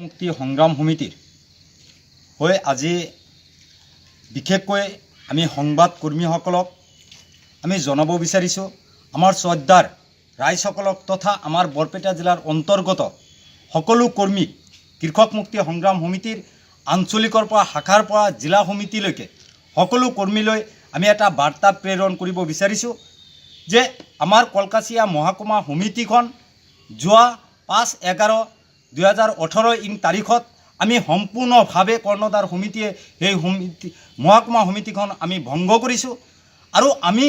মুক্তি সংগ্ৰাম সমিতিৰ হৈ আজি বিশেষকৈ আমি সংবাদ কৰ্মীসকলক আমি জনাব বিচাৰিছোঁ আমাৰ শ্ৰদ্ধাৰ ৰাইজসকলক তথা আমাৰ বৰপেটা জিলাৰ অন্তৰ্গত সকলো কৰ্মীক কৃষক মুক্তি সংগ্ৰাম সমিতিৰ আঞ্চলিকৰ পৰা শাখাৰ পৰা জিলা সমিতিলৈকে সকলো কৰ্মীলৈ আমি এটা বাৰ্তা প্ৰেৰণ কৰিব বিচাৰিছোঁ যে আমাৰ কলকাছিয়া মহকুমা সমিতিখন যোৱা 5/11/2018 তাৰিখত আমি সম্পূৰ্ণভাৱে কৰ্ণধাৰ সমিতিয়ে সেই মহকুমা সমিতিখন আমি ভংগ কৰিছোঁ আৰু আমি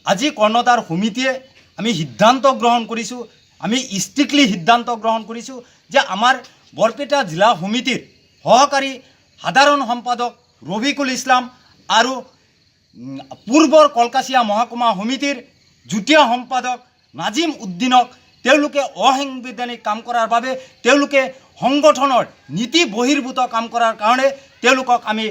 আজি কৰ্ণধাৰ সমিতিয়ে আমি সিদ্ধান্ত গ্ৰহণ কৰিছোঁ আমি ষ্ট্ৰিক্টলি সিদ্ধান্ত গ্ৰহণ কৰিছোঁ যে আমাৰ বৰপেটা জিলা সমিতিৰ সহকাৰী সাধাৰণ সম্পাদক ৰফিকুল ইছলাম আৰু পূৰ্বৰ কলকাছিয়া মহকুমা সমিতিৰ যুটীয়া সম্পাদক নাজিম উদ্দিনক তেওঁলোকে অসাংবিধানিক কাম কৰাৰ বাবে তেওঁলোকে সংগঠনৰ নীতি বহিৰ্ভূত কাম কৰাৰ কাৰণে তেওঁলোকক আমি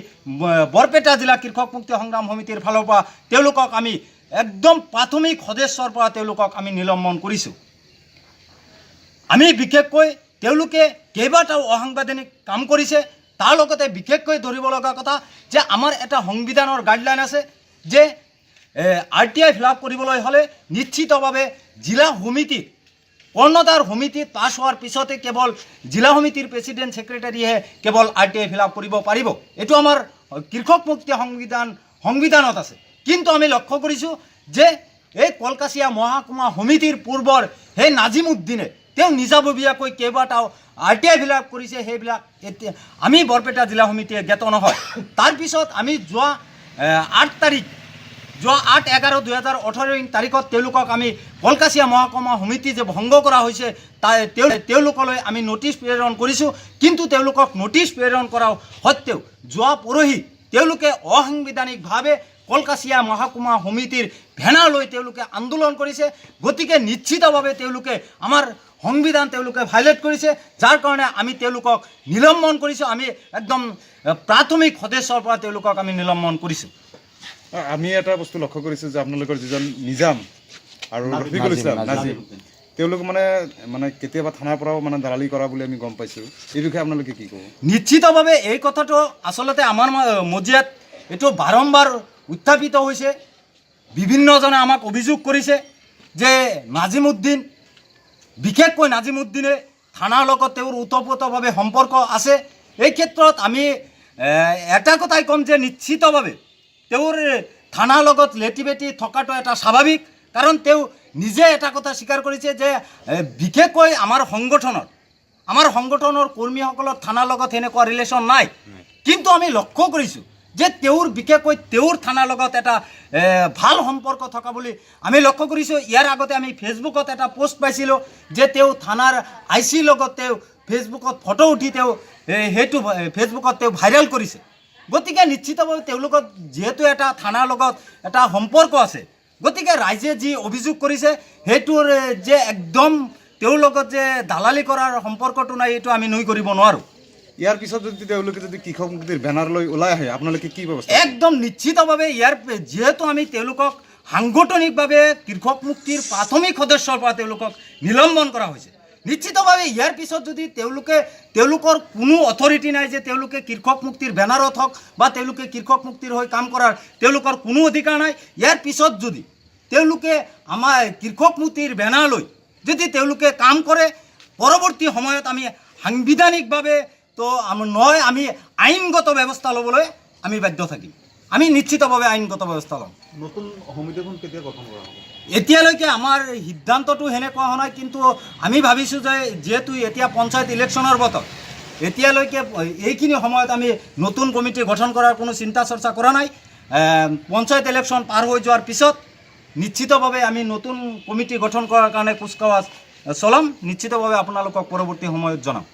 বৰপেটা জিলা কৃষক মুক্তি সংগ্ৰাম সমিতিৰ ফালৰ পৰা তেওঁলোকক আমি একদম প্ৰাথমিক সদস্যৰ পৰা তেওঁলোকক আমি নিলম্বন কৰিছোঁ। আমি বিশেষকৈ তেওঁলোকে কেইবাটাও অসাংবিধানিক কাম কৰিছে তাৰ লগতে বিশেষকৈ ধৰিব লগা কথা যে আমাৰ এটা সংবিধানৰ গাইডলাইন আছে যে RTI ফিল আপ কৰিবলৈ হ'লে নিশ্চিতভাৱে জিলা সমিতিত কৰ্ণধাৰ সমিতিত পাছ হোৱাৰ পিছতে কেৱল জিলা সমিতিৰ প্ৰেচিডেণ্ট ছেক্ৰেটাৰীহে কেৱল RTI ফিল আপ কৰিব পাৰিব। এইটো আমাৰ কৃষক মুক্তি সংবিধানত আছে। কিন্তু আমি লক্ষ্য কৰিছোঁ যে এই কলকাছিয়া মহকুমা সমিতিৰ পূৰ্বৰ সেই নাজিম উদ্দিনে তেওঁ নিজাববীয়াকৈ কেইবাটাও RTI ফিল আপ কৰিছে সেইবিলাক আমি বৰপেটা জিলা সমিতিয়ে জ্ঞাত নহয়। তাৰপিছত আমি যোৱা 8/11/2018 তাৰিখত তেওঁলোকক আমি কলকাছিয়া মহকুমা সমিতি যে ভংগ কৰা হৈছে তেওঁলোকলৈ আমি নটিচ প্ৰেৰণ কৰিছোঁ। কিন্তু তেওঁলোকক নটিচ প্ৰেৰণ কৰাৰ সত্ত্বেও যোৱা পৰহি তেওঁলোকে অসাংবিধানিকভাৱে কলকাছিয়া মহকুমা সমিতিৰ ভেনা লৈ তেওঁলোকে আন্দোলন কৰিছে। গতিকে নিশ্চিতভাৱে তেওঁলোকে আমাৰ সংবিধান তেওঁলোকে ভাইলেট কৰিছে, যাৰ কাৰণে আমি তেওঁলোকক নিলম্বন কৰিছোঁ। আমি একদম প্ৰাথমিক সদস্যৰ পৰা তেওঁলোকক আমি নিলম্বন কৰিছোঁ। আমি এটা বস্তু লক্ষ্য কৰিছোঁ যে আপোনালোকৰ যিজন নিজাম আৰু ৰফিকুল ইছলাম নাজিম তেওঁলোক মানে কেতিয়াবা থানাৰ পৰাও দালালি কৰা বুলি আমি গম পাইছোঁ। এই বিষয়ে আপোনালোকে কি ক'ব? নিশ্চিতভাৱে এই কথাটো আচলতে আমাৰ মজিয়াত এইটো বাৰম্বাৰ উত্থাপিত হৈছে। বিভিন্নজনে আমাক অভিযোগ কৰিছে যে নাজিম উদ্দিন বিশেষকৈ নাজিম উদ্দিনে থানাৰ লগত তেওঁৰ ওতঃপ্ৰোতভাৱে সম্পৰ্ক আছে। এই ক্ষেত্ৰত আমি এটা কথাই ক'ম যে নিশ্চিতভাৱে তেওঁৰ থানাৰ লগত লেটি বেটি থকাটো এটা স্বাভাৱিক, কাৰণ তেওঁ নিজে এটা কথা স্বীকাৰ কৰিছে যে বিশেষকৈ আমাৰ সংগঠনৰ কৰ্মীসকলৰ থানাৰ লগত সেনেকুৱা ৰিলেশ্যন নাই। কিন্তু আমি লক্ষ্য কৰিছোঁ যে তেওঁৰ বিশেষকৈ তেওঁৰ থানাৰ লগত এটা ভাল সম্পৰ্ক থকা বুলি আমি লক্ষ্য কৰিছোঁ। ইয়াৰ আগতে আমি ফেচবুকত এটা পোষ্ট পাইছিলোঁ যে তেওঁ থানাৰ IC লগত তেওঁ ফেচবুকত ফটো উঠি তেওঁ সেইটো ফেচবুকত তেওঁ ভাইৰেল কৰিছে। গতিকে নিশ্চিতভাৱে তেওঁলোকৰ যিহেতু এটা থানাৰ লগত এটা সম্পৰ্ক আছে, গতিকে ৰাইজে যি অভিযোগ কৰিছে সেইটোৰ যে একদম তেওঁৰ লগত যে দালালি কৰাৰ সম্পৰ্কটো নাই এইটো আমি নুই কৰিব নোৱাৰোঁ। ইয়াৰ পিছত যদি তেওঁলোকে যদি কৃষক মুক্তিৰ বেনাৰ লৈ ওলাই আহে আপোনালোকে কি ব্যৱস্থা? একদম নিশ্চিতভাৱে ইয়াৰ যিহেতু আমি তেওঁলোকক সাংগঠনিকভাৱে কৃষক মুক্তিৰ প্ৰাথমিক সদস্যৰ পৰা তেওঁলোকক নিলম্বন কৰা হৈছে, নিশ্চিতভাৱে ইয়াৰ পিছত যদি তেওঁলোকৰ কোনো অথৰিটি নাই যে তেওঁলোকে কৃষক মুক্তিৰ বেনাৰত হওক বা তেওঁলোকে কৃষক মুক্তিৰ হৈ কাম কৰাৰ তেওঁলোকৰ কোনো অধিকাৰ নাই। ইয়াৰ পিছত যদি তেওঁলোকে আমাৰ কৃষক মুক্তিৰ বেনাৰ লৈ যদি তেওঁলোকে কাম কৰে, পৰৱৰ্তী সময়ত আমি সাংবিধানিকভাৱে তো নহয় আমি আইনগত ব্যৱস্থা ল'বলৈ আমি বাধ্য থাকিম। আমি নিশ্চিতভাৱে আইনগত ব্যৱস্থা ল'ম। নতুন সমিতিখন কেতিয়া গঠন কৰা হ'ব? এতিয়ালৈকে আমাৰ সিদ্ধান্তটো সেনেকুৱা হোৱা নাই, কিন্তু আমি ভাবিছোঁ যে যিহেতু এতিয়া পঞ্চায়ত ইলেকশ্যনৰ বতৰ, এতিয়ালৈকে এইখিনি সময়ত আমি নতুন কমিটি গঠন কৰাৰ কোনো চিন্তা চৰ্চা কৰা নাই। পঞ্চায়ত ইলেকশ্যন পাৰ হৈ যোৱাৰ পিছত নিশ্চিতভাৱে আমি নতুন কমিটি গঠন কৰাৰ কাৰণে কুচকাৱাজ চলাম। নিশ্চিতভাৱে আপোনালোকক পৰৱৰ্তী সময়ত জনাম।